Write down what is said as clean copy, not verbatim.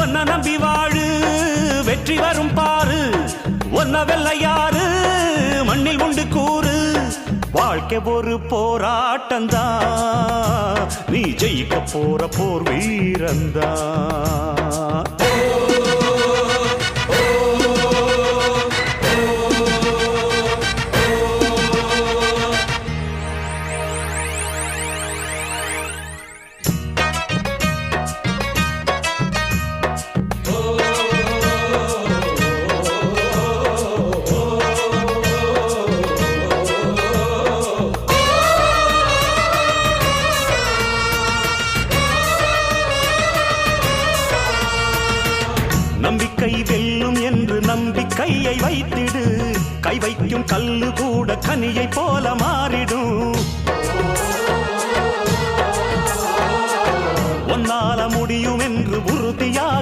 ஒன்ன நம்பி வாழு வெற்றி வரும் பாரு ஒன்ன வெள்ளையாறு மண்ணில் உண்டு கூறு வாழ்க்கை ஒரு போராட்டந்தா நீ ஜெயிக்க போற போர் வீரந்தா நம்பிக்கை வெல்லும் என்று நம்பிக்கையை வைத்திடு கை வைக்கும் கல்லு கூட கனியை போல மாறிடும் ஒன்னால முடியும் என்று உறுதியாக